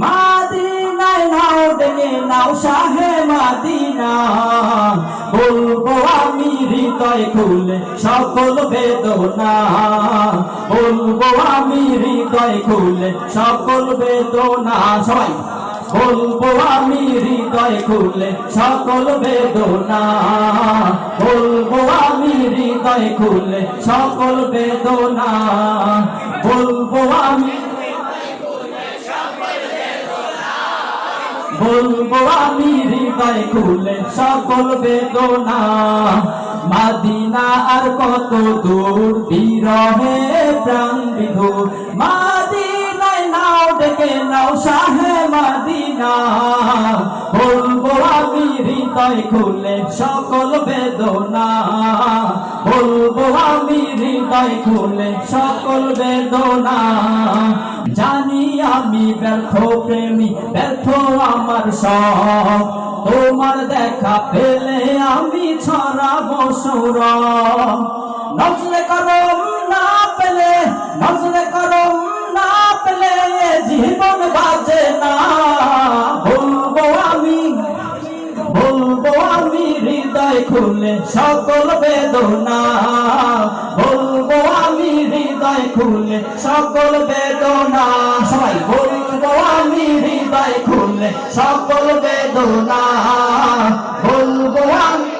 মাদিনায় নাও ডেকে নাও শাহে মাদিনা, বলবো আমি হৃদয় খুলে সকল বেদনা, বলবো আমি হৃদয় খুলে সকল বেদনা। সবাই বলবো আমি হৃদয় খুলে সকল বেদনা, বলবো আমি হৃদয় খুলে সকল বেদনা, বলবো আমি বলবো আমি হৃদয় খুলে সকল বেদনা। মাদিনা আর কত দূর, বিরহে প্রাণ বিধুর, মাদিনায় নাও ডেকে নাও শাহে মাদিনা, বলবো আমি হৃদয় খুলে সকল বেদনা, বলবো আমি হৃদয় খুলে সকল বেদনা। জানি আমি ব্যর্থ প্রেমী, ব্যর্থ আমার সব, তোমার দেখা পেলে আমি ছড়াবো সৌরভ। নজরে করম না পেলে, নজরে করম না পেলে জীবন বাজে না, বলবো আমি হৃদয় খুলে সকল বেদনা, বলবো আমি হৃদয় খুলে সকল বেদনা। সবাই বলবো আমি হৃদয় খুলে সকল বেদনা, বলবো আমি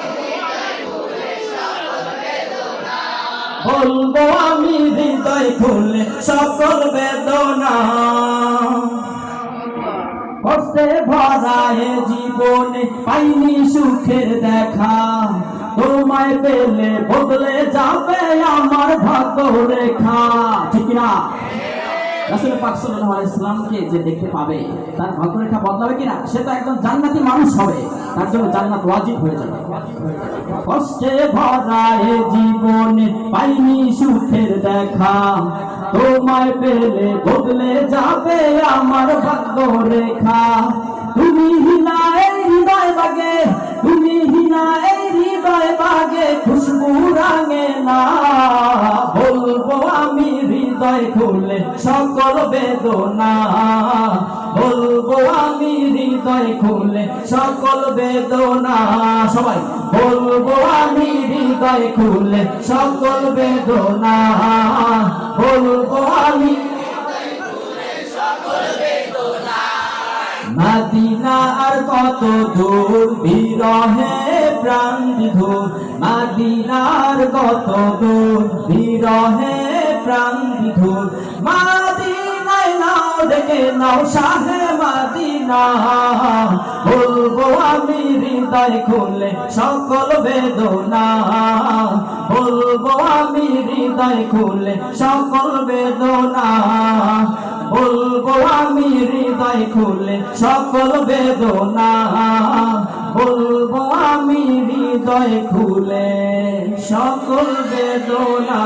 বলবো আমি হৃদয় খুলে সকল বেদনা। কষ্টে ভরা এ জীবনে পাইনি সুখের দেখা, তোমায় পেলে বদলে যাবে আমার ভাগ্য রেখা। ঠিক না? রাসূল পাক সাল্লাল্লাহু আলাইহি সাল্লামকে যে দেখতে পাবে তার ভাগ্যরেখা বদলাবে কিনা? সে তো একজন জান্নাতি মানুষ হবে, তার জন্য জান্নাত ওয়াজিব হয়ে যাবে। কষ্টে ভরা এ জীবনে পাইনি সুখের দেখা, তোমায় পেলে বদলে যাবে আমার ভাগ্যরেখা। তুমি হিনা এই হৃদয় বাগে, তুমি হিনা এই হৃদয় বাগে, খুশবু রাঙে না, বলবো আমি হৃদয় খুলে সকল বেদনা, বলবো আমি হৃদয় খুলে সকল বেদনা। সবাই বলবো আমি হৃদয় খুলে সকল বেদনা, বলবো আমি মাদিনা আর কত দূর, বিরহে প্রাণ বিধুর, মাদিনার কত দূর, বিরহে প্রাণ বিধুর, মাদিনায় নাও ডেকে নাও শাহে মাদিনা, বলবো আমি হৃদয় খুলে সকল বেদনা, বলবো আমি হৃদয় খুলে সকল বেদনা, বলবো আমি হৃদয় খুলে সকল বেদনা, বলবো আমি হৃদয় খুলে সকল বেদনা।